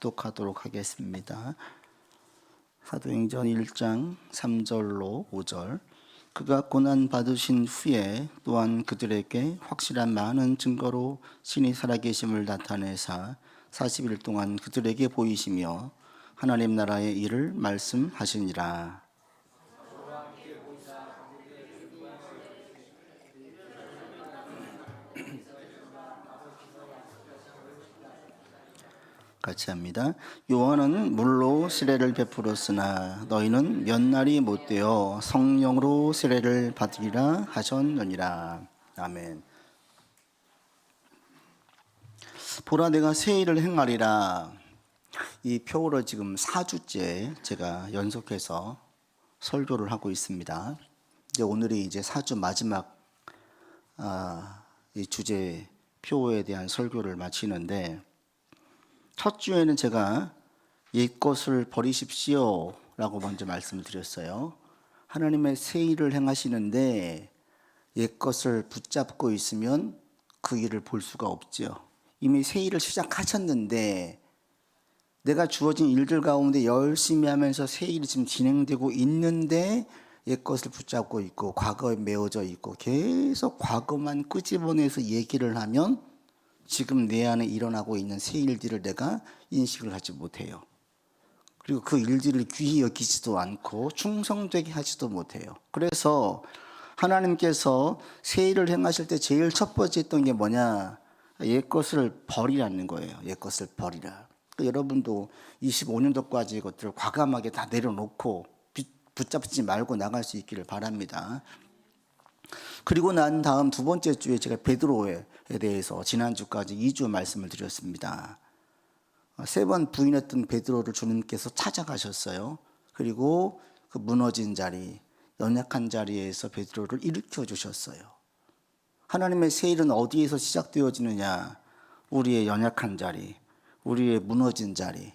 합독하도록 하겠습니다. 사도행전 1장 3절로 5절. 그가 고난 받으신 후에 또한 그들에게 확실한 많은 증거로 신이 살아계심을 나타내사 40일 동안 그들에게 보이시며 하나님 나라의 일을 말씀하시니라. 같이 합니다. 요한은 물로 세례를 베풀었으나 너희는 몇 날이 못되어 성령으로 세례를 받으리라 하셨느니라. 아멘. 보라 내가 새 일을 행하리라. 이 표로 지금 4주째 제가 연속해서 설교를 하고 있습니다. 이제 오늘이 이제 4주 마지막 이 주제 표에 대한 설교를 마치는데, 첫 주에는 제가 옛것을 버리십시오 라고 먼저 말씀을 드렸어요. 하나님의 새 일을 행하시는데 옛것을 붙잡고 있으면 그 일을 볼 수가 없죠. 이미 새 일을 시작하셨는데 내가 주어진 일들 가운데 열심히 하면서 새 일이 지금 진행되고 있는데 옛것을 붙잡고 있고 과거에 메어져 있고 계속 과거만 끄집어내서 얘기를 하면 지금 내 안에 일어나고 있는 새 일들을 내가 인식을 하지 못해요. 그리고 그 일들을 귀히 여기지도 않고 충성되게 하지도 못해요. 그래서 하나님께서 새 일을 행하실 때 제일 첫 번째 했던 게 뭐냐? 옛것을 버리라는 거예요. 옛것을 버리라. 그러니까 여러분도 25년도까지 것들을 과감하게 다 내려놓고 붙잡지 말고 나갈 수 있기를 바랍니다. 그리고 난 다음 두 번째 주에 제가 베드로에 대해서 지난주까지 2주 말씀을 드렸습니다. 3번 부인했던 베드로를 주님께서 찾아가셨어요. 그리고 그 무너진 자리, 연약한 자리에서 베드로를 일으켜 주셨어요. 하나님의 새 일은 어디에서 시작되어지느냐? 우리의 연약한 자리, 우리의 무너진 자리,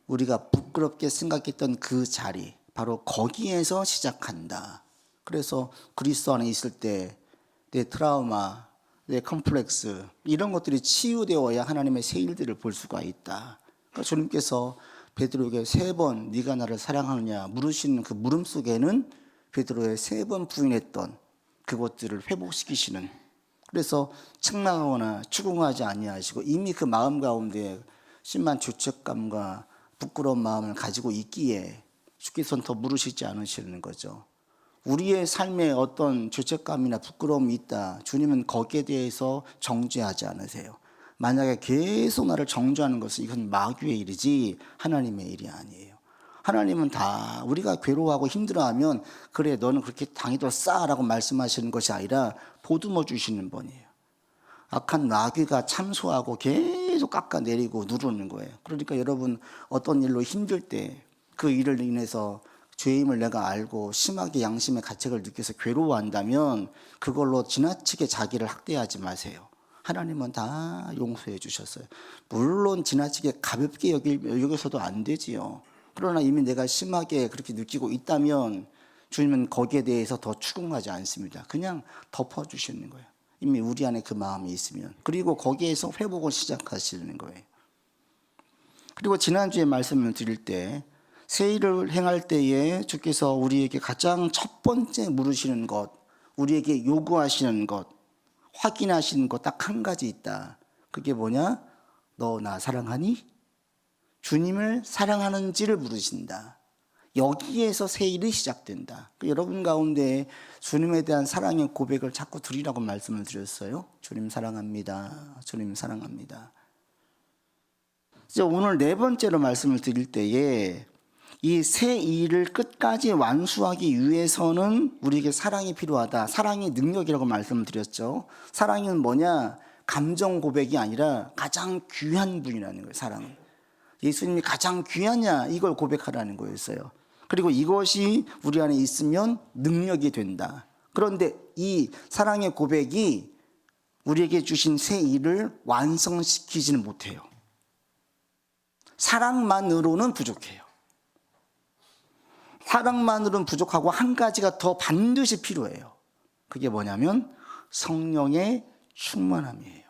우리가 부끄럽게 생각했던 그 자리, 바로 거기에서 시작한다. 그래서 그리스도 안에 있을 때 내 트라우마, 내 컴플렉스 이런 것들이 치유되어야 하나님의 새 일들을 볼 수가 있다. 그러니까 주님께서 베드로에게 3번 네가 나를 사랑하느냐 물으시는 그 물음 속에는 베드로의 3번 부인했던 그것들을 회복시키시는, 그래서 책망하거나 추궁하지 아니하시고 이미 그 마음 가운데 심한 죄책감과 부끄러운 마음을 가지고 있기에 주께서는 더 물으시지 않으시는 거죠. 우리의 삶에 어떤 죄책감이나 부끄러움이 있다. 주님은 거기에 대해서 정죄하지 않으세요. 만약에 계속 나를 정죄하는 것은 이건 마귀의 일이지 하나님의 일이 아니에요. 하나님은 다 우리가 괴로워하고 힘들어하면 그래 너는 그렇게 당해도 싸라고 말씀하시는 것이 아니라 보듬어 주시는 분이에요. 악한 마귀가 참소하고 계속 깎아내리고 누르는 거예요. 그러니까 여러분 어떤 일로 힘들 때 그 일을 인해서 죄임을 내가 알고 심하게 양심의 가책을 느껴서 괴로워한다면 그걸로 지나치게 자기를 학대하지 마세요. 하나님은 다 용서해 주셨어요. 물론 지나치게 가볍게 여기서도 안 되지요. 그러나 이미 내가 심하게 그렇게 느끼고 있다면 주님은 거기에 대해서 더 추궁하지 않습니다. 그냥 덮어주시는 거예요. 이미 우리 안에 그 마음이 있으면. 그리고 거기에서 회복을 시작하시는 거예요. 그리고 지난주에 말씀을 드릴 때 새 일을 행할 때에 주께서 우리에게 가장 첫 번째 물으시는 것, 우리에게 요구하시는 것, 확인하시는 것 딱 한 가지 있다. 그게 뭐냐? 너 나 사랑하니? 주님을 사랑하는지를 물으신다. 여기에서 새 일이 시작된다. 여러분 가운데 주님에 대한 사랑의 고백을 자꾸 드리라고 말씀을 드렸어요. 주님 사랑합니다. 주님 사랑합니다. 이제 오늘 4번째로 말씀을 드릴 때에 이 새 일을 끝까지 완수하기 위해서는 우리에게 사랑이 필요하다. 사랑의 능력이라고 말씀을 드렸죠. 사랑은 뭐냐? 감정 고백이 아니라 가장 귀한 분이라는 거예요. 사랑은. 예수님이 가장 귀하냐 이걸 고백하라는 거였어요. 그리고 이것이 우리 안에 있으면 능력이 된다. 그런데 이 사랑의 고백이 우리에게 주신 새 일을 완성시키지는 못해요. 사랑만으로는 부족해요. 사랑만으로는 부족하고 한 가지가 더 반드시 필요해요. 그게 뭐냐면 성령의 충만함이에요.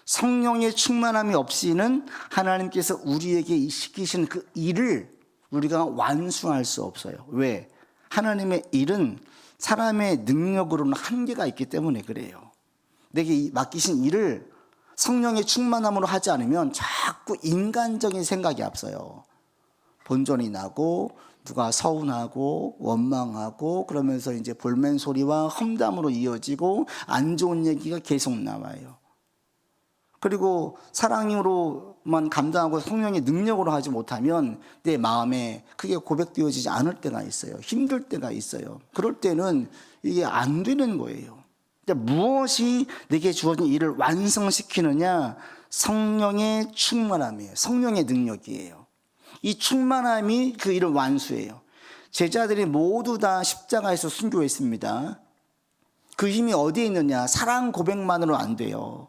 성령의 충만함이 없이는 하나님께서 우리에게 시키신 그 일을 우리가 완수할 수 없어요. 왜? 하나님의 일은 사람의 능력으로는 한계가 있기 때문에 그래요. 내게 맡기신 일을 성령의 충만함으로 하지 않으면 자꾸 인간적인 생각이 앞서요. 본전이 나고 누가 서운하고 원망하고 그러면서 이제 볼멘 소리와 험담으로 이어지고 안 좋은 얘기가 계속 나와요. 그리고 사랑으로만 감당하고 성령의 능력으로 하지 못하면 내 마음에 크게 고백되어지지 않을 때가 있어요. 힘들 때가 있어요. 그럴 때는 이게 안 되는 거예요. 무엇이 내게 주어진 일을 완성시키느냐? 성령의 충만함이에요. 성령의 능력이에요. 이 충만함이 그 일을 완수해요. 제자들이 모두 다 십자가에서 순교했습니다. 그 힘이 어디에 있느냐? 사랑 고백만으로 안 돼요.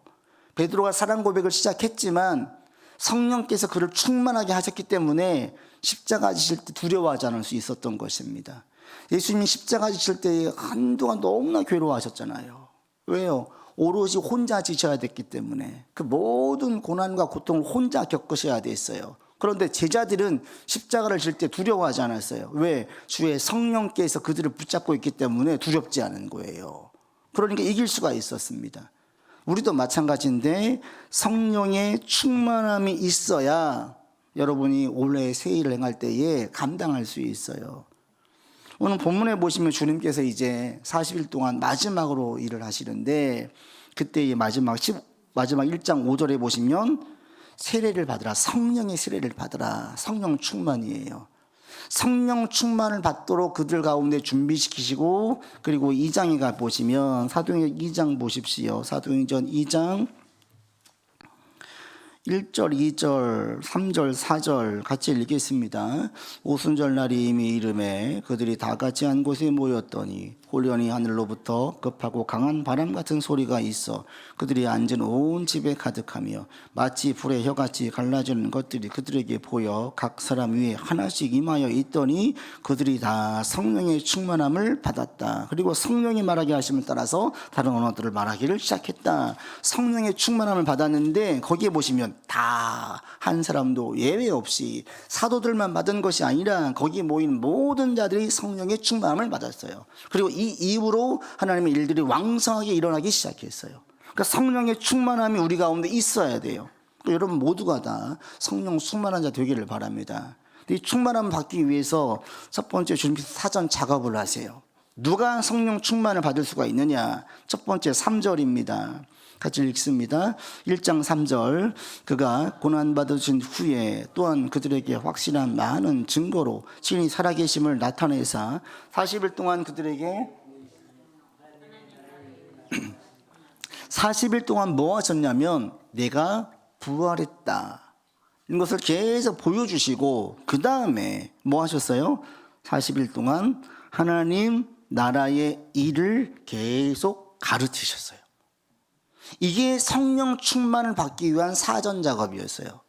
베드로가 사랑 고백을 시작했지만 성령께서 그를 충만하게 하셨기 때문에 십자가 지실 때 두려워하지 않을 수 있었던 것입니다. 예수님이 십자가 지실 때 한동안 너무나 괴로워하셨잖아요. 왜요? 오롯이 혼자 지셔야 됐기 때문에 그 모든 고난과 고통을 혼자 겪으셔야 됐어요. 그런데 제자들은 십자가를 질 때 두려워하지 않았어요. 왜? 주의 성령께서 그들을 붙잡고 있기 때문에 두렵지 않은 거예요. 그러니까 이길 수가 있었습니다. 우리도 마찬가지인데 성령의 충만함이 있어야 여러분이 올해 새 일을 행할 때에 감당할 수 있어요. 오늘 본문에 보시면 주님께서 이제 40일 동안 마지막으로 일을 하시는데 그때 마지막 1장 5절에 보시면 세례를 받으라, 성령의 세례를 받으라. 성령 충만이에요. 성령 충만을 받도록 그들 가운데 준비시키시고, 그리고 2장에 가 보시면 사도행전 2장 보십시오. 사도행전 2장 1절, 2절, 3절, 4절 같이 읽겠습니다. 오순절 날이 이미 이름에 그들이 다 같이 한 곳에 모였더니 호련히 하늘로부터 급하고 강한 바람 같은 소리가 있어 그들이 앉은 온 집에 가득하며 마치 불의 혀같이 갈라지는 것들이 그들에게 보여 각 사람 위에 하나씩 임하여 있더니 그들이 다 성령의 충만함을 받았다. 그리고 성령이 말하게 하심을 따라서 다른 언어들을 말하기를 시작했다. 성령의 충만함을 받았는데 거기에 보시면 다 한 사람도 예외 없이 사도들만 받은 것이 아니라 거기 모인 모든 자들이 성령의 충만함을 받았어요. 그리고 이 이후로 하나님의 일들이 왕성하게 일어나기 시작했어요. 그러니까 성령의 충만함이 우리 가운데 있어야 돼요. 여러분 모두가 다 성령 충만한 자 되기를 바랍니다. 이 충만함을 받기 위해서 첫 번째 주님께서 사전 작업을 하세요. 누가 성령 충만을 받을 수가 있느냐? 첫 번째 3절입니다. 같이 읽습니다. 1장 3절. 그가 고난받으신 후에 또한 그들에게 확실한 많은 증거로 친히 살아계심을 나타내사 40일 동안 그들에게 40일 동안 뭐 하셨냐면 내가 부활했다. 이것을 계속 보여주시고 그 다음에 뭐 하셨어요? 40일 동안 하나님 나라의 일을 계속 가르치셨어요. 이게 성령 충만을 받기 위한 사전 작업이었어요.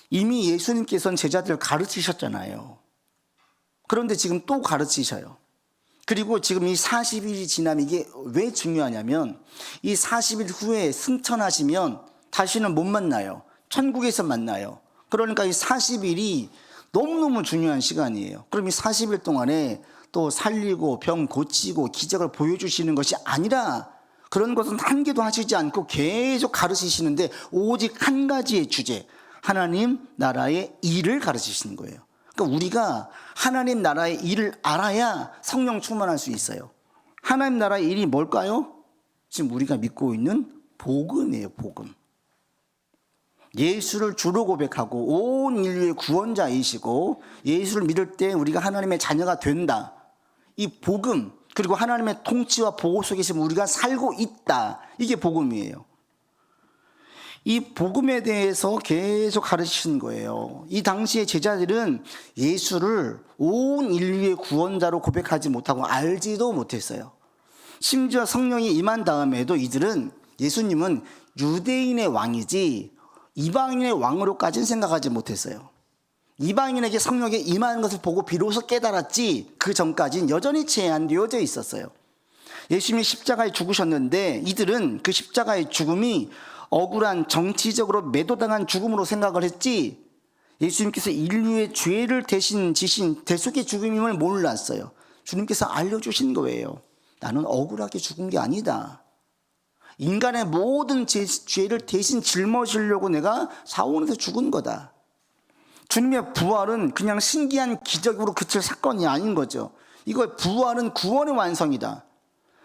이미 예수님께서는 제자들을 가르치셨잖아요. 그런데 지금 또 가르치셔요. 그리고 지금 이 40일이 지나면 이게 왜 중요하냐면 이 40일 후에 승천하시면 다시는 못 만나요. 천국에서 만나요. 그러니까 이 40일이 너무너무 중요한 시간이에요. 그럼 이 40일 동안에 또 살리고 병 고치고 기적을 보여주시는 것이 아니라 그런 것은 한 개도 하시지 않고 계속 가르치시는데 오직 한 가지의 주제, 하나님 나라의 일을 가르치시는 거예요. 그러니까 우리가 하나님 나라의 일을 알아야 성령 충만할 수 있어요. 하나님 나라의 일이 뭘까요? 지금 우리가 믿고 있는 복음이에요. 복음. 예수를 주로 고백하고 온 인류의 구원자이시고 예수를 믿을 때 우리가 하나님의 자녀가 된다. 이 복음, 그리고 하나님의 통치와 보호 속에 있으면 우리가 살고 있다. 이게 복음이에요. 이 복음에 대해서 계속 가르치신 거예요. 이 당시에 제자들은 예수를 온 인류의 구원자로 고백하지 못하고 알지도 못했어요. 심지어 성령이 임한 다음에도 이들은 예수님은 유대인의 왕이지 이방인의 왕으로까지는 생각하지 못했어요. 이방인에게 성령이 임하는 것을 보고 비로소 깨달았지 그 전까지는 여전히 제한되어져 있었어요. 예수님이 십자가에 죽으셨는데 이들은 그 십자가의 죽음이 억울한 정치적으로 매도당한 죽음으로 생각을 했지, 예수님께서 인류의 죄를 대신 지신 대속의 죽음임을 몰랐어요. 주님께서 알려주신 거예요. 나는 억울하게 죽은 게 아니다. 인간의 모든 죄를 대신 짊어지려고 내가 사원에서 죽은 거다. 주님의 부활은 그냥 신기한 기적으로 그칠 사건이 아닌 거죠. 이거 부활은 구원의 완성이다.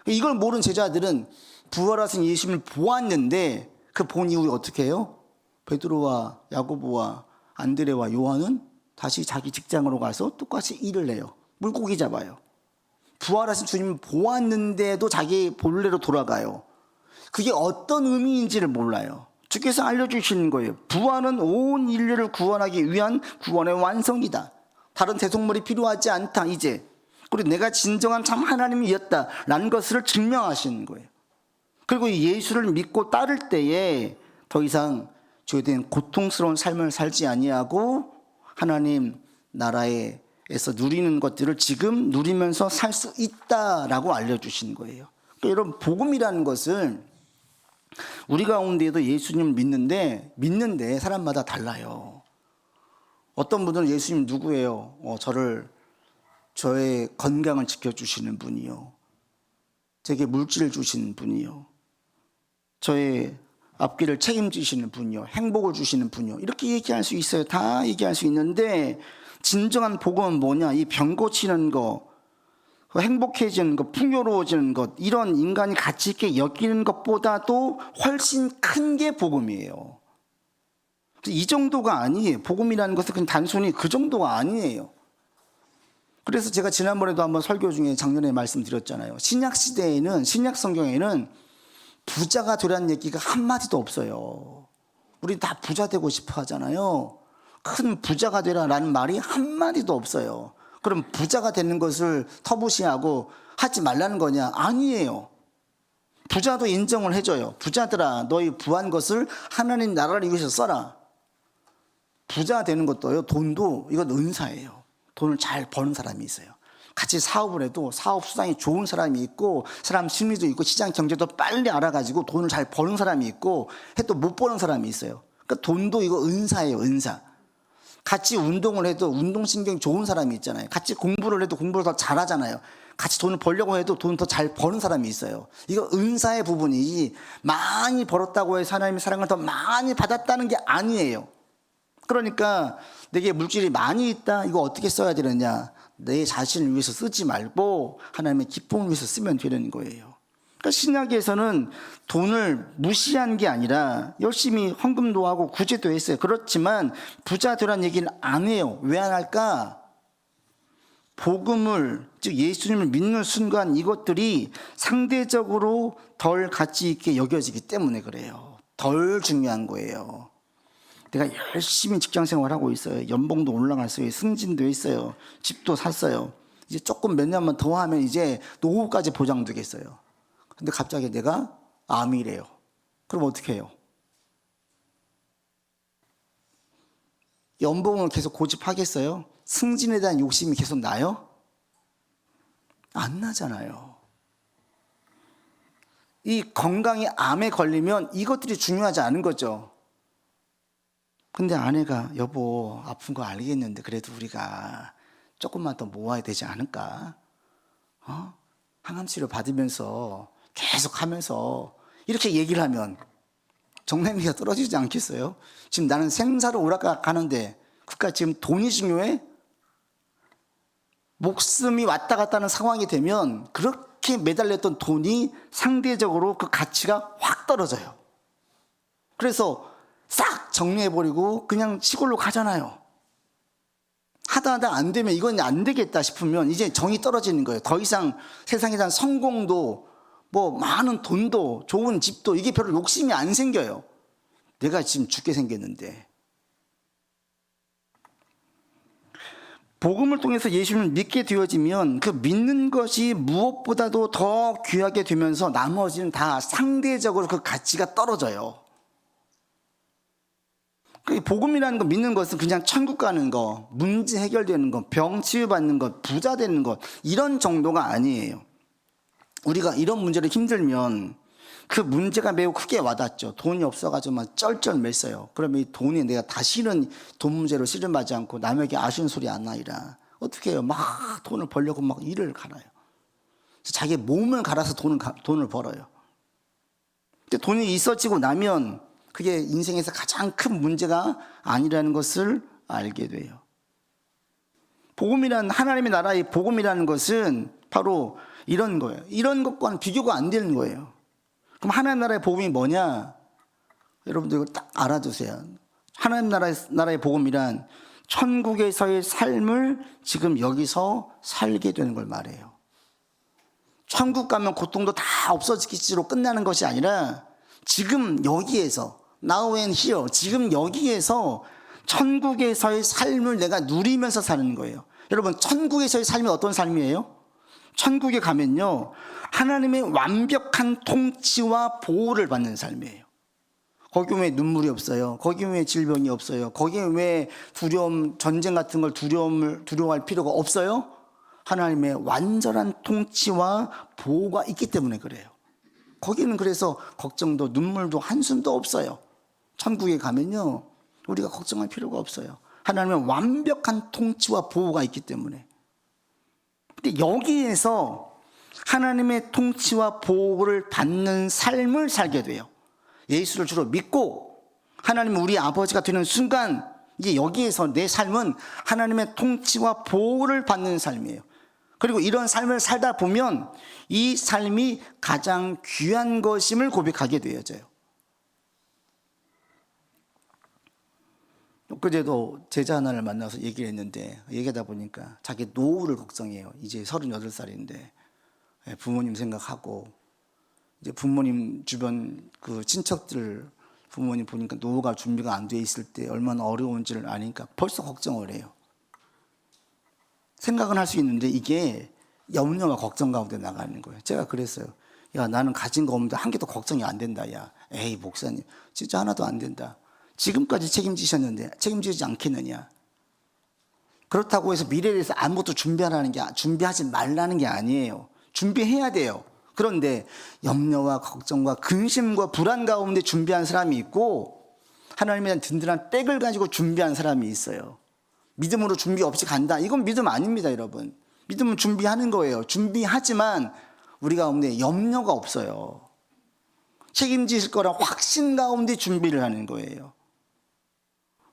이걸 모르는 제자들은 부활하신 예수님을 보았는데 그 본 이후에 어떻게 해요? 베드로와 야고보와 안드레와 요한은 다시 자기 직장으로 가서 똑같이 일을 해요. 물고기 잡아요. 부활하신 주님을 보았는데도 자기 본래로 돌아가요. 그게 어떤 의미인지를 몰라요. 주께서 알려주시는 거예요. 부활은 온 인류를 구원하기 위한 구원의 완성이다. 다른 대속물이 필요하지 않다. 이제 그리고 내가 진정한 참 하나님이었다라는 것을 증명하시는 거예요. 그리고 예수를 믿고 따를 때에 더 이상 죄에 대한 고통스러운 삶을 살지 아니하고 하나님 나라에서 누리는 것들을 지금 누리면서 살 수 있다라고 알려주신 거예요. 그러니까 여러분, 복음이라는 것은 우리 가운데에도 예수님을 믿는데 사람마다 달라요. 어떤 분들은 예수님 누구예요? 저의 건강을 지켜주시는 분이요, 제게 물질을 주시는 분이요, 저의 앞길을 책임지시는 분이요, 행복을 주시는 분이요, 이렇게 얘기할 수 있어요. 다 얘기할 수 있는데 진정한 복음은 뭐냐? 이 병 고치는 거, 행복해지는 것, 풍요로워지는 것, 이런 인간이 가치 있게 여기는 것보다도 훨씬 큰 게 복음이에요. 이 정도가 아니에요. 복음이라는 것은 그냥 단순히 그 정도가 아니에요. 그래서 제가 지난번에도 한번 설교 중에 작년에 말씀드렸잖아요. 신약 시대에는, 신약 성경에는 부자가 되라는 얘기가 한마디도 없어요. 우리 다 부자 되고 싶어 하잖아요. 큰 부자가 되라라는 말이 한마디도 없어요. 그럼 부자가 되는 것을 터부시하고 하지 말라는 거냐? 아니에요. 부자도 인정을 해줘요. 부자들아, 너희 부한 것을 하나님 나라를 위해서 써라. 부자 되는 것도요, 돈도 이건 은사예요. 돈을 잘 버는 사람이 있어요. 같이 사업을 해도 사업 수당이 좋은 사람이 있고, 사람 심리도 있고, 시장 경제도 빨리 알아가지고 돈을 잘 버는 사람이 있고, 또 못 버는 사람이 있어요. 그러니까 돈도 이거 은사예요, 은사. 같이 운동을 해도 운동신경이 좋은 사람이 있잖아요. 같이 공부를 해도 공부를 더 잘하잖아요. 같이 돈을 벌려고 해도 돈 더 잘 버는 사람이 있어요. 이거 은사의 부분이지, 많이 벌었다고 해서 하나님의 사랑을 더 많이 받았다는 게 아니에요. 그러니까 내게 물질이 많이 있다, 이거 어떻게 써야 되느냐? 내 자신을 위해서 쓰지 말고 하나님의 기쁨을 위해서 쓰면 되는 거예요. 그러니까 신약에서는 돈을 무시한 게 아니라 열심히 헌금도 하고 구제도 했어요. 그렇지만 부자 되라는 얘기는 안 해요. 왜 안 할까? 복음을, 즉 예수님을 믿는 순간 이것들이 상대적으로 덜 가치 있게 여겨지기 때문에 그래요. 덜 중요한 거예요. 내가 열심히 직장 생활하고 있어요. 연봉도 올라갔어요. 승진도 했어요. 집도 샀어요. 이제 조금 몇 년만 더 하면 이제 노후까지 보장되겠어요. 근데 갑자기 내가 암이래요. 그럼 어떻게 해요? 연봉을 계속 고집하겠어요? 승진에 대한 욕심이 계속 나요? 안 나잖아요. 이 건강이 암에 걸리면 이것들이 중요하지 않은 거죠. 근데 아내가 여보 아픈 거 알겠는데 그래도 우리가 조금만 더 모아야 되지 않을까? 항암치료 받으면서 계속 하면서 이렇게 얘기를 하면 정내미가 떨어지지 않겠어요? 지금 나는 생사를 오락가는데 그러니까 지금 돈이 중요해? 목숨이 왔다 갔다 하는 상황이 되면 그렇게 매달렸던 돈이 상대적으로 그 가치가 확 떨어져요. 그래서 싹 정리해버리고 그냥 시골로 가잖아요. 하다 안 되면 이건 안 되겠다 싶으면 이제 정이 떨어지는 거예요. 더 이상 세상에 대한 성공도 뭐 많은 돈도 좋은 집도 이게 별로 욕심이 안 생겨요. 내가 지금 죽게 생겼는데. 복음을 통해서 예수님을 믿게 되어지면 그 믿는 것이 무엇보다도 더 귀하게 되면서 나머지는 다 상대적으로 그 가치가 떨어져요. 복음이라는 거, 믿는 것은 그냥 천국 가는 거, 문제 해결되는 거, 병 치유받는 것, 부자 되는 것, 이런 정도가 아니에요. 우리가 이런 문제로 힘들면 그 문제가 매우 크게 와닿죠. 돈이 없어가지고 막 쩔쩔맸어요. 그러면 이 돈이 내가 다시는 돈 문제로 씨름하지 않고 남에게 아쉬운 소리 안 나이라 어떻게 해요? 막 돈을 벌려고 막 일을 갈아요. 자기 몸을 갈아서 돈을 벌어요. 근데 돈이 있어지고 나면 그게 인생에서 가장 큰 문제가 아니라는 것을 알게 돼요. 복음이란, 하나님의 나라의 복음이라는 것은 바로 이런 거예요. 이런 것과는 비교가 안 되는 거예요. 그럼 하나님 나라의 복음이 뭐냐? 여러분들 이거 딱 알아두세요. 하나님 나라의 복음이란 천국에서의 삶을 지금 여기서 살게 되는 걸 말해요. 천국 가면 고통도 다 없어지기로 끝나는 것이 아니라 지금 여기에서, now and here, 지금 여기에서 천국에서의 삶을 내가 누리면서 사는 거예요. 여러분, 천국에서의 삶이 어떤 삶이에요? 천국에 가면요, 하나님의 완벽한 통치와 보호를 받는 삶이에요. 거기 왜 눈물이 없어요? 거기 왜 질병이 없어요? 거기 왜 두려움, 전쟁 같은 걸 두려워할 필요가 없어요? 하나님의 완전한 통치와 보호가 있기 때문에 그래요. 거기는 그래서 걱정도 눈물도 한숨도 없어요. 천국에 가면요, 우리가 걱정할 필요가 없어요. 하나님의 완벽한 통치와 보호가 있기 때문에. 근데 여기에서 하나님의 통치와 보호를 받는 삶을 살게 돼요. 예수를 주로 믿고 하나님은 우리 아버지가 되는 순간, 이제 여기에서 내 삶은 하나님의 통치와 보호를 받는 삶이에요. 그리고 이런 삶을 살다 보면 이 삶이 가장 귀한 것임을 고백하게 되어져요. 그제도 제자 하나를 만나서 얘기를 했는데, 얘기하다 보니까 자기 노후를 걱정해요. 이제 38살인데 부모님 생각하고, 이제 부모님 주변 그 친척들 부모님 보니까 노후가 준비가 안 돼 있을 때 얼마나 어려운지를 아니까 벌써 걱정을 해요. 생각은 할 수 있는데 이게 염려와 걱정 가운데 나가는 거예요. 제가 그랬어요. 야, 나는 가진 거 없는데 한 개도 걱정이 안 된다. 야, 에이 목사님, 진짜 하나도 안 된다. 지금까지 책임지셨는데 책임지지 않겠느냐. 그렇다고 해서 미래에 대해서 아무것도 준비하지 말라는 게 아니에요. 준비해야 돼요. 그런데 염려와 걱정과 근심과 불안 가운데 준비한 사람이 있고, 하나님에 대한 든든한 백을 가지고 준비한 사람이 있어요. 믿음으로 준비 없이 간다, 이건 믿음 아닙니다. 여러분, 믿음은 준비하는 거예요. 준비하지만 우리 가운데 염려가 없어요. 책임지실 거란 확신 가운데 준비를 하는 거예요.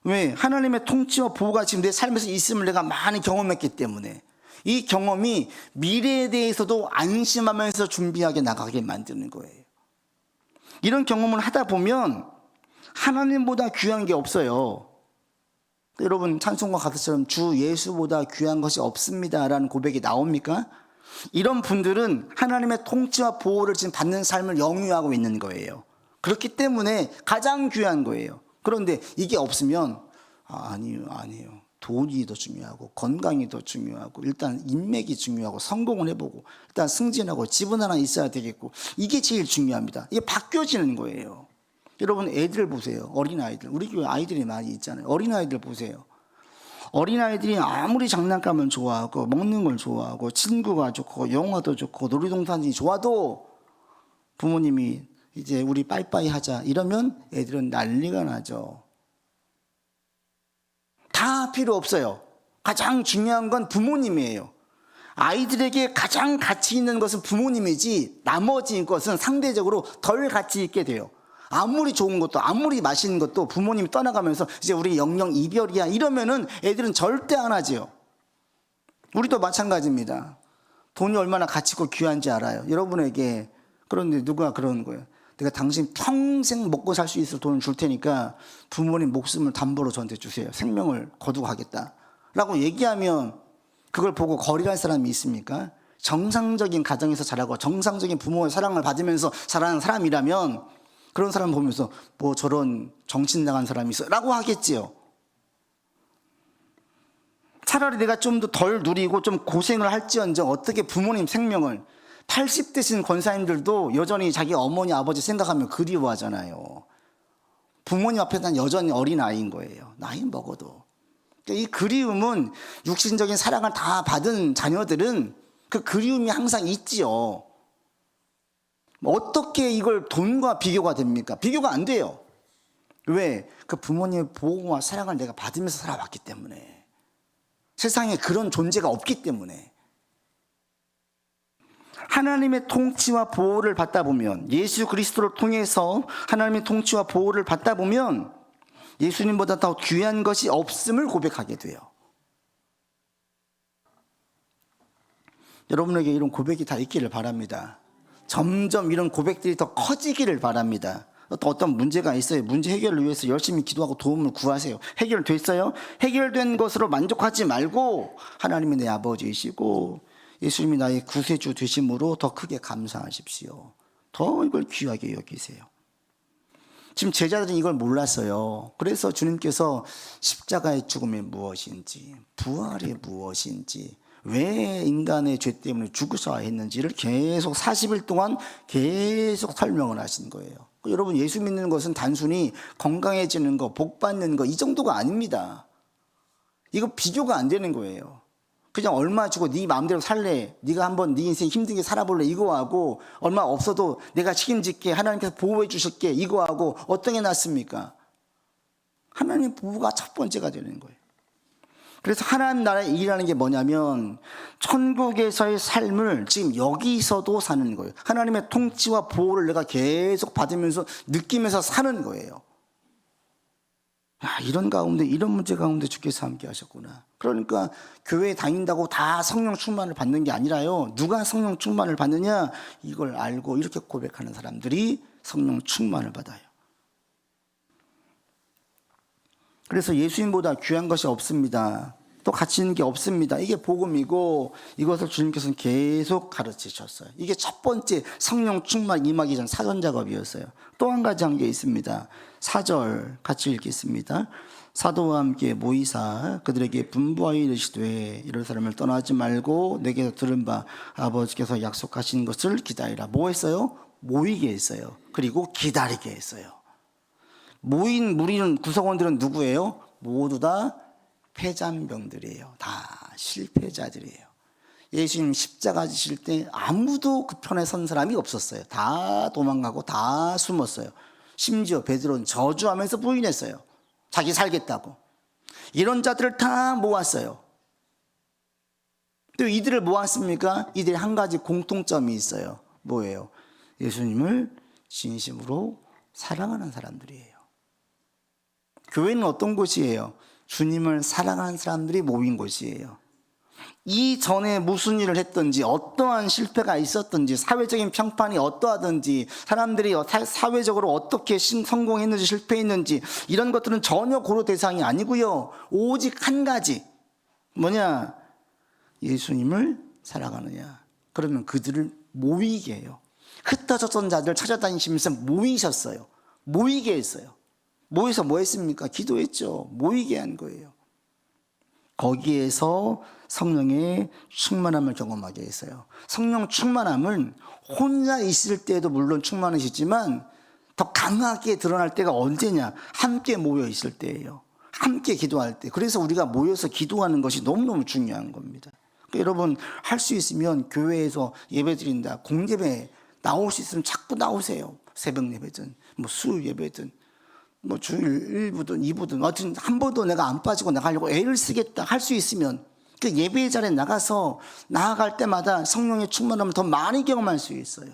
왜? 하나님의 통치와 보호가 지금 내 삶에서 있음을 내가 많이 경험했기 때문에 이 경험이 미래에 대해서도 안심하면서 준비하게 나가게 만드는 거예요. 이런 경험을 하다 보면 하나님보다 귀한 게 없어요. 여러분, 찬송가 가사처럼 주 예수보다 귀한 것이 없습니다라는 고백이 나옵니까? 이런 분들은 하나님의 통치와 보호를 지금 받는 삶을 영위하고 있는 거예요. 그렇기 때문에 가장 귀한 거예요. 그런데 이게 없으면 아니에요. 돈이 더 중요하고 건강이 더 중요하고 일단 인맥이 중요하고 성공을 해보고 일단 승진하고 집은 하나 있어야 되겠고, 이게 제일 중요합니다. 이게 바뀌어지는 거예요. 여러분, 애들 보세요. 어린아이들, 우리 교회 아이들이 많이 있잖아요. 어린아이들 보세요. 어린아이들이 아무리 장난감을 좋아하고 먹는 걸 좋아하고 친구가 좋고 영화도 좋고 놀이동산이 좋아도 부모님이 이제 우리 빠이빠이 하자 이러면 애들은 난리가 나죠. 다 필요 없어요. 가장 중요한 건 부모님이에요. 아이들에게 가장 가치 있는 것은 부모님이지 나머지 것은 상대적으로 덜 가치 있게 돼요. 아무리 좋은 것도 아무리 맛있는 것도 부모님이 떠나가면서 이제 우리 영영 이별이야 이러면은 애들은 절대 안 하지요. 우리도 마찬가지입니다. 돈이 얼마나 가치 있고 귀한지 알아요. 여러분에게. 그런데 누가 그러는 거예요? 내가 당신 평생 먹고 살 수 있을 돈을 줄 테니까 부모님 목숨을 담보로 저한테 주세요. 생명을 거두고 가겠다 라고 얘기하면 그걸 보고 거리갈 사람이 있습니까? 정상적인 가정에서 자라고 정상적인 부모의 사랑을 받으면서 자라는 사람이라면 그런 사람 보면서 뭐 저런 정신 나간 사람이 있어 라고 하겠지요. 차라리 내가 좀 더 덜 누리고 좀 고생을 할지언정 어떻게 부모님 생명을, 80대신 권사님들도 여전히 자기 어머니 아버지 생각하면 그리워하잖아요. 부모님 앞에 난 여전히 어린아이인 거예요. 나이 먹어도. 이 그리움은 육신적인 사랑을 다 받은 자녀들은 그 그리움이 항상 있지요. 어떻게 이걸 돈과 비교가 됩니까? 비교가 안 돼요. 왜? 그 부모님의 보호와 사랑을 내가 받으면서 살아왔기 때문에. 세상에 그런 존재가 없기 때문에. 하나님의 통치와 보호를 받다 보면, 예수 그리스도를 통해서 하나님의 통치와 보호를 받다 보면 예수님보다 더 귀한 것이 없음을 고백하게 돼요. 여러분에게 이런 고백이 다 있기를 바랍니다. 점점 이런 고백들이 더 커지기를 바랍니다. 또 어떤 문제가 있어요. 문제 해결을 위해서 열심히 기도하고 도움을 구하세요. 해결됐어요? 해결된 것으로 만족하지 말고 하나님이 내 아버지이시고 예수님이 나의 구세주 되심으로 더 크게 감사하십시오. 더 이걸 귀하게 여기세요. 지금 제자들은 이걸 몰랐어요. 그래서 주님께서 십자가의 죽음이 무엇인지, 부활이 무엇인지, 왜 인간의 죄 때문에 죽으셔야 했는지를 계속 40일 동안 계속 설명을 하신 거예요. 여러분, 예수 믿는 것은 단순히 건강해지는 거, 복 받는 거, 이 정도가 아닙니다. 이거 비교가 안 되는 거예요. 그냥 얼마 주고 네 마음대로 살래, 네가 한번 네 인생 힘들게 살아볼래, 이거하고 얼마 없어도 내가 책임질게, 하나님께서 보호해 주실게, 이거하고 어떤 게 낫습니까? 하나님 보호가 첫 번째가 되는 거예요. 그래서 하나님 나라의 일이라는 게 뭐냐면 천국에서의 삶을 지금 여기서도 사는 거예요. 하나님의 통치와 보호를 내가 계속 받으면서 느끼면서 사는 거예요. 이런 가운데, 이런 문제 가운데 주께서 함께 하셨구나. 그러니까 교회 다닌다고 다 성령 충만을 받는 게 아니라요, 누가 성령 충만을 받느냐, 이걸 알고 이렇게 고백하는 사람들이 성령 충만을 받아요. 그래서 예수님보다 귀한 것이 없습니다. 또 가치 있는 게 없습니다. 이게 복음이고 이것을 주님께서는 계속 가르치셨어요. 이게 첫 번째 성령 충만 임하기 전 사전 작업이었어요. 또 한 가지 한 게 있습니다. 4절 같이 읽겠습니다. 사도와 함께 모이사 그들에게 분부하여 이르시되 이런 사람을 떠나지 말고 내게서 들은 바 아버지께서 약속하신 것을 기다리라. 뭐 했어요? 모이게 했어요. 그리고 기다리게 했어요. 모인 무리는, 구성원들은 누구예요? 모두 다 패잔병들이에요. 다 실패자들이에요. 예수님 십자가 지실 때 아무도 그 편에 선 사람이 없었어요. 다 도망가고 다 숨었어요. 심지어 베드로는 저주하면서 부인했어요. 자기 살겠다고. 이런 자들을 다 모았어요. 또 이들을 모았습니까? 이들이 한 가지 공통점이 있어요. 뭐예요? 예수님을 진심으로 사랑하는 사람들이에요. 교회는 어떤 곳이에요? 주님을 사랑하는 사람들이 모인 곳이에요. 이전에 무슨 일을 했든지, 어떠한 실패가 있었든지, 사회적인 평판이 어떠하든지, 사람들이 사회적으로 어떻게 성공했는지 실패했는지, 이런 것들은 전혀 고려 대상이 아니고요, 오직 한 가지, 뭐냐? 예수님을 사랑하느냐. 그러면 그들을 모이게 해요. 흩어졌던 자들 찾아다니시면서 모이셨어요. 모이게 했어요. 모여서 뭐 했습니까? 기도했죠. 모이게 한 거예요. 거기에서 성령의 충만함을 경험하게 했어요. 성령 충만함은 혼자 있을 때도 물론 충만하시지만 더 강하게 드러날 때가 언제냐? 함께 모여 있을 때예요. 함께 기도할 때. 그래서 우리가 모여서 기도하는 것이 너무너무 중요한 겁니다. 그러니까 여러분, 할 수 있으면 교회에서 예배 드린다, 공예배 나올 수 있으면 자꾸 나오세요. 새벽 예배든 뭐 수요 예배든 뭐 주일 1부든 2부든 어쨌든 한 번도 내가 안 빠지고 나가려고 애를 쓰겠다 할 수 있으면 그 예배 자리에 나가서 나아갈 때마다 성령의 충만함을 더 많이 경험할 수 있어요.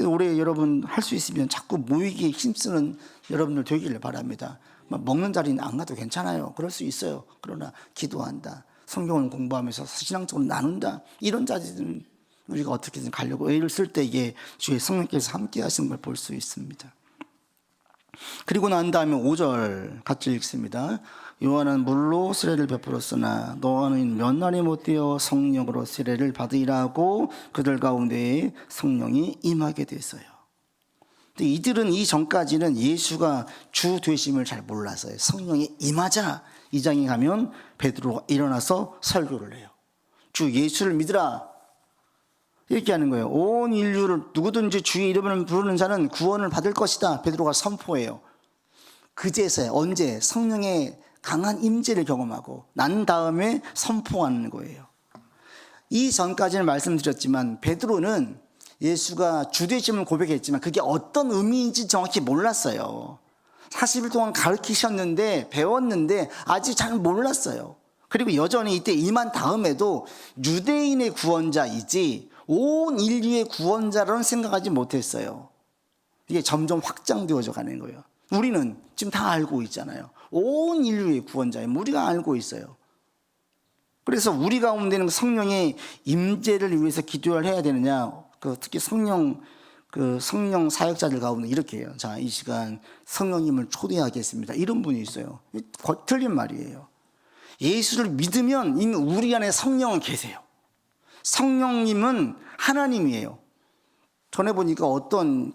올해 여러분 할 수 있으면 자꾸 모이기에 힘쓰는 여러분들 되기를 바랍니다. 먹는 자리는 안 가도 괜찮아요. 그럴 수 있어요. 그러나 기도한다, 성경을 공부하면서 신앙적으로 나눈다, 이런 자리들은 우리가 어떻게든 가려고 애를 쓸 때 이게 주의 성령께서 함께 하시는 걸 볼 수 있습니다. 그리고 난 다음에 5절 같이 읽습니다. 요한은 물로 세례를 베풀었으나 너는 몇 날이 못되어 성령으로 세례를 받으리라고 그들 가운데에 성령이 임하게 됐어요. 근데 이들은 이 전까지는 예수가 주 되심을 잘 몰랐어요. 성령이 임하자 2장에 가면 베드로가 일어나서 설교를 해요. 주 예수를 믿으라 이렇게 하는 거예요. 온 인류를 누구든지 주의 이름을 부르는 자는 구원을 받을 것이다, 베드로가 선포해요. 그제서야, 언제? 성령의 강한 임재를 경험하고 난 다음에 선포하는 거예요. 이 전까지는 말씀드렸지만 베드로는 예수가 주되심을 고백했지만 그게 어떤 의미인지 정확히 몰랐어요. 40일 동안 가르치셨는데, 배웠는데 아직 잘 몰랐어요. 그리고 여전히 이때 임한 다음에도 유대인의 구원자이지 온 인류의 구원자라는 생각하지 못했어요. 이게 점점 확장되어져 가는 거예요. 우리는 지금 다 알고 있잖아요. 온 인류의 구원자예요. 우리가 알고 있어요. 그래서 우리 가운데는 성령의 임재를 위해서 기도를 해야 되느냐, 특히 성령 사역자들 가운데 이렇게 해요. 자, 이 시간 성령님을 초대하겠습니다. 이런 분이 있어요. 틀린 말이에요. 예수를 믿으면 이미 우리 안에 성령은 계세요. 성령님은 하나님이에요. 전에 보니까 어떤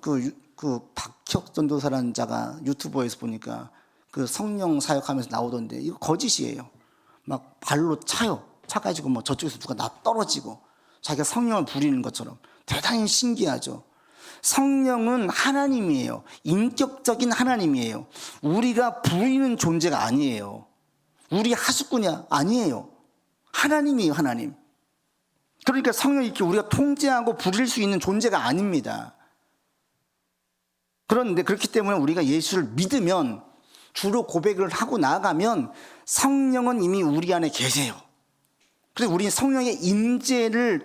박혁 전도사라는 자가 유튜버에서 보니까 그 성령 사역하면서 나오던데 이거 거짓이에요. 막 발로 차가지고 뭐 저쪽에서 누가 나 떨어지고 자기가 성령을 부리는 것처럼 대단히 신기하죠. 성령은 하나님이에요. 인격적인 하나님이에요. 우리가 부리는 존재가 아니에요. 우리 하수꾼이야 아니에요. 하나님이에요. 하나님. 그러니까 성령이 이렇게 우리가 통제하고 부릴 수 있는 존재가 아닙니다. 그런데 그렇기 때문에 우리가 예수를 믿으면, 주로 고백을 하고 나아가면 성령은 이미 우리 안에 계세요. 그래서 우리는 성령의 임재를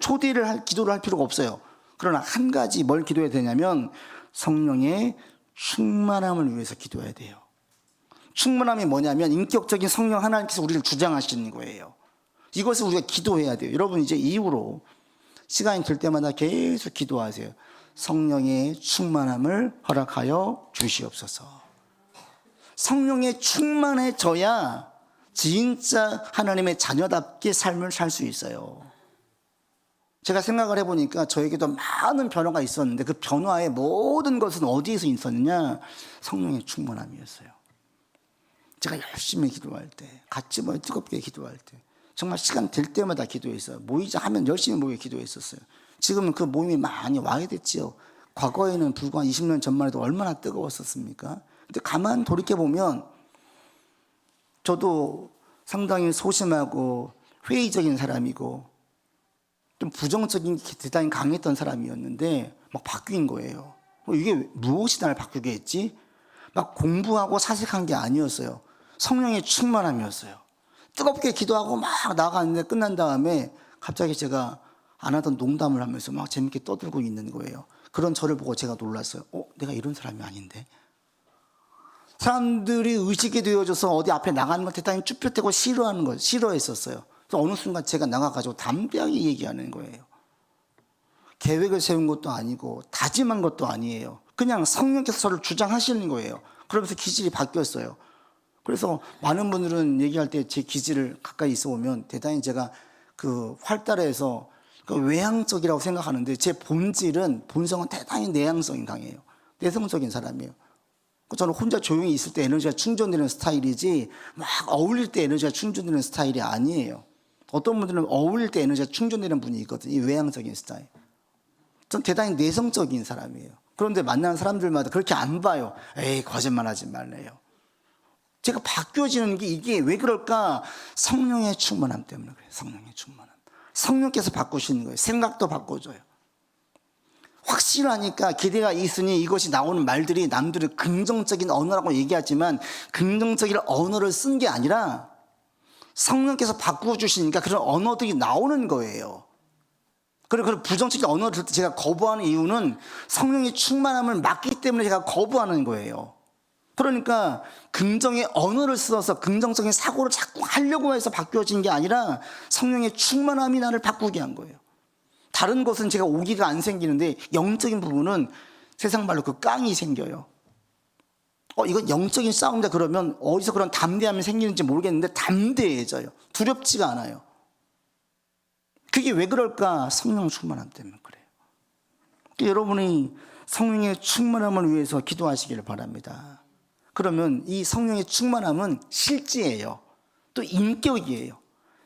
기도를 할 필요가 없어요. 그러나 한 가지 뭘 기도해야 되냐면 성령의 충만함을 위해서 기도해야 돼요. 충만함이 뭐냐면 인격적인 성령 하나님께서 우리를 주장하시는 거예요. 이것을 우리가 기도해야 돼요. 여러분 이제 이후로 시간이 될 때마다 계속 기도하세요. 성령의 충만함을 허락하여 주시옵소서. 성령에 충만해져야 진짜 하나님의 자녀답게 삶을 살 수 있어요. 제가 생각을 해보니까 저에게도 많은 변화가 있었는데 그 변화의 모든 것은 어디에서 있었느냐? 성령의 충만함이었어요. 제가 열심히 기도할 때, 같이 뜨겁게 기도할 때, 정말 시간 될 때마다 기도했어요. 모이자 하면 열심히 모여 기도했었어요. 지금은 그 모임이 많이 와야 됐지요. 과거에는 불과 20년 전만 해도 얼마나 뜨거웠었습니까? 근데 가만 돌이켜보면 저도 상당히 소심하고 회의적인 사람이고 좀 부정적인 게 대단히 강했던 사람이었는데 막 바뀐 거예요. 이게 무엇이 나를 바꾸게 했지? 막 공부하고 사색한 게 아니었어요. 성령의 충만함이었어요. 뜨겁게 기도하고 막 나가는데 끝난 다음에 갑자기 제가 안 하던 농담을 하면서 막 재밌게 떠들고 있는 거예요. 그런 저를 보고 제가 놀랐어요. 내가 이런 사람이 아닌데? 사람들이 의식이 되어져서 어디 앞에 나가는 걸 대단히 쭈뼛대고 싫어했었어요. 그래서 어느 순간 제가 나가가지고 담대하게 얘기하는 거예요. 계획을 세운 것도 아니고 다짐한 것도 아니에요. 그냥 성령께서 저를 주장하시는 거예요. 그러면서 기질이 바뀌었어요. 그래서 많은 분들은 얘기할 때 제 기질을 가까이 있어 보면 대단히 제가 활달해서 외향적이라고 생각하는데 제 본성은 대단히 내향성이 강해요. 내성적인 사람이에요. 저는 혼자 조용히 있을 때 에너지가 충전되는 스타일이지 막 어울릴 때 에너지가 충전되는 스타일이 아니에요. 어떤 분들은 어울릴 때 에너지가 충전되는 분이 있거든요. 이 외향적인 스타일. 전 대단히 내성적인 사람이에요. 그런데 만나는 사람들마다 그렇게 안 봐요. 에이, 거짓말하지 말래요. 제가 바뀌어지는 게 이게 왜 그럴까? 성령의 충만함 때문에 그래요. 성령의 충만함. 성령께서 바꾸시는 거예요. 생각도 바꿔줘요. 확실하니까 기대가 있으니 이것이 나오는 말들이 남들이 긍정적인 언어라고 얘기하지만 긍정적인 언어를 쓴 게 아니라 성령께서 바꾸어주시니까 그런 언어들이 나오는 거예요. 그리고 그런 부정적인 언어를 들을 때 제가 거부하는 이유는 성령의 충만함을 막기 때문에 제가 거부하는 거예요. 그러니까 긍정의 언어를 써서 긍정적인 사고를 자꾸 하려고 해서 바뀌어진 게 아니라 성령의 충만함이 나를 바꾸게 한 거예요. 다른 것은 제가 오기가 안 생기는데 영적인 부분은 세상 말로 깡이 생겨요. 이건 영적인 싸움이다 그러면 어디서 그런 담대함이 생기는지 모르겠는데 담대해져요. 두렵지가 않아요. 그게 왜 그럴까? 성령 충만함 때문에 그래요. 여러분이 성령의 충만함을 위해서 기도하시기를 바랍니다. 그러면 이 성령의 충만함은 실제예요. 또 인격이에요.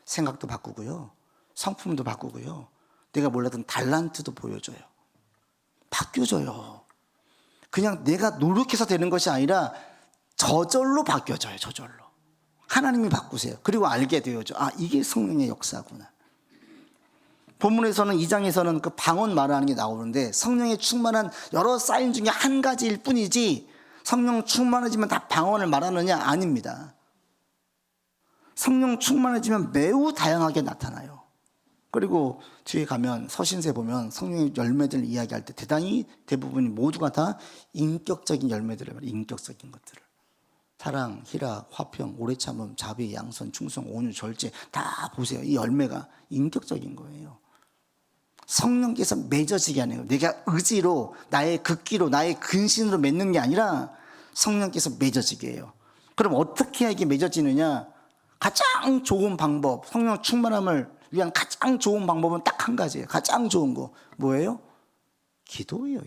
생각도 바꾸고요. 성품도 바꾸고요. 내가 몰랐던 달란트도 보여줘요. 바뀌어져요. 그냥 내가 노력해서 되는 것이 아니라 저절로 바뀌어져요. 저절로. 하나님이 바꾸세요. 그리고 알게 되어져. 이게 성령의 역사구나. 본문에서는 2장에서는 그 방언 말하는 게 나오는데 성령에 충만한 여러 사인 중에 한 가지일 뿐이지 성령 충만해지면 다 방언을 말하느냐? 아닙니다. 성령 충만해지면 매우 다양하게 나타나요. 그리고 뒤에 가면 서신서에 보면 성령의 열매들을 이야기할 때 대단히 대부분이 모두가 다 인격적인 열매들을 말해요. 인격적인 것들을. 사랑, 희락, 화평, 오래 참음, 자비, 양선, 충성, 온유, 절제 다 보세요. 이 열매가 인격적인 거예요. 성령께서 맺어지게 하는 거예요. 내가 의지로 나의 극기로 나의 근신으로 맺는 게 아니라 성령께서 맺어지게 해요. 그럼 어떻게 해야 이게 맺어지느냐? 가장 좋은 방법, 성령 충만함을 위한 가장 좋은 방법은 딱 한 가지예요. 가장 좋은 거 뭐예요? 기도예요.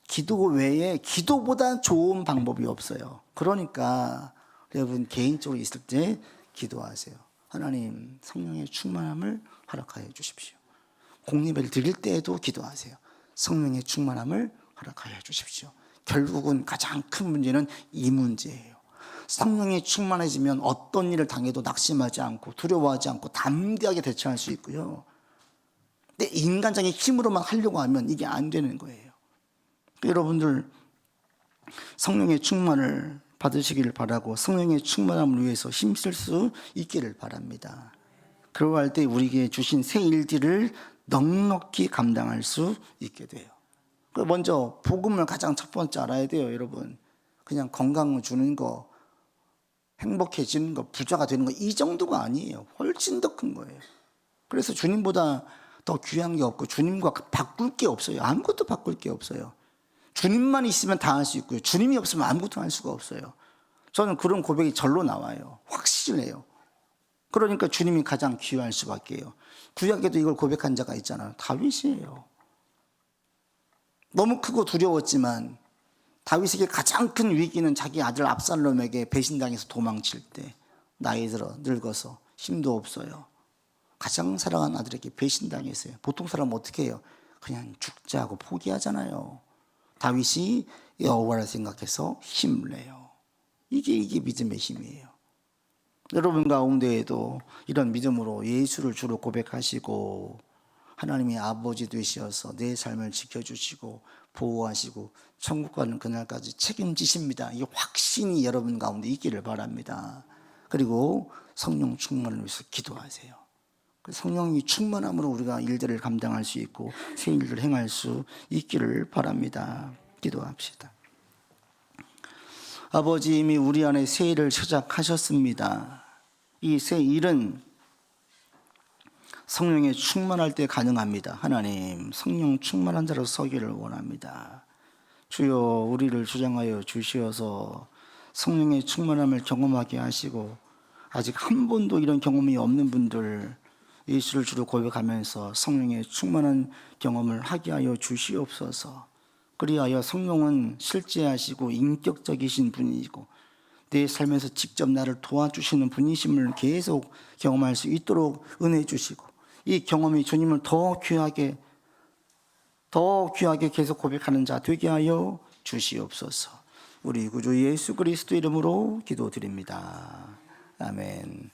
기도 외에 기도보다 좋은 방법이 없어요. 그러니까 여러분 개인적으로 있을 때 기도하세요. 하나님 성령의 충만함을 허락하여 주십시오. 공예배를 드릴 때에도 기도하세요. 성령의 충만함을 허락하여 주십시오. 결국은 가장 큰 문제는 이 문제예요. 성령이 충만해지면 어떤 일을 당해도 낙심하지 않고 두려워하지 않고 담대하게 대처할 수 있고요. 근데 인간적인 힘으로만 하려고 하면 이게 안 되는 거예요. 여러분들 성령의 충만을 받으시기를 바라고 성령의 충만함을 위해서 힘쓸 수 있기를 바랍니다. 그러할 때 우리에게 주신 새 일들을 넉넉히 감당할 수 있게 돼요. 먼저 복음을 가장 첫 번째 알아야 돼요. 여러분 그냥 건강을 주는 거, 행복해지는 거, 부자가 되는 거 이 정도가 아니에요. 훨씬 더 큰 거예요. 그래서 주님보다 더 귀한 게 없고 주님과 바꿀 게 없어요. 아무것도 바꿀 게 없어요. 주님만 있으면 다 할 수 있고요. 주님이 없으면 아무것도 할 수가 없어요. 저는 그런 고백이 절로 나와요. 확실해요. 그러니까 주님이 가장 귀할 수밖에 해요. 구약에도 이걸 고백한 자가 있잖아요. 다윗이에요. 너무 크고 두려웠지만 다윗에게 가장 큰 위기는 자기 아들 압살롬에게 배신당해서 도망칠 때 나이 들어 늙어서 힘도 없어요. 가장 사랑하는 아들에게 배신당했어요. 보통 사람은 어떻게 해요? 그냥 죽자 하고 포기하잖아요. 다윗이 여호와를 생각해서 힘을 내요. 이게 믿음의 힘이에요. 여러분 가운데에도 이런 믿음으로 예수를 주로 고백하시고 하나님이 아버지 되시어서 내 삶을 지켜주시고 보호하시고 천국 가는 그날까지 책임지십니다. 이 확신이 여러분 가운데 있기를 바랍니다. 그리고 성령 충만을 위해서 기도하세요. 성령이 충만함으로 우리가 일들을 감당할 수 있고 새 일을 행할 수 있기를 바랍니다. 기도합시다. 아버지 이미 우리 안에 새 일을 시작하셨습니다. 이 새 일은 성령에 충만할 때 가능합니다. 하나님 성령 충만한 자로 서기를 원합니다. 주여 우리를 주장하여 주시어서 성령의 충만함을 경험하게 하시고 아직 한 번도 이런 경험이 없는 분들 예수를 주로 고백하면서 성령의 충만한 경험을 하게 하여 주시옵소서. 그리하여 성령은 실제하시고 인격적이신 분이고 내 삶에서 직접 나를 도와주시는 분이심을 계속 경험할 수 있도록 은혜 주시고 이 경험이 주님을 더 귀하게 계속 고백하는 자 되게 하여 주시옵소서. 우리 구주 예수 그리스도 이름으로 기도드립니다. 아멘.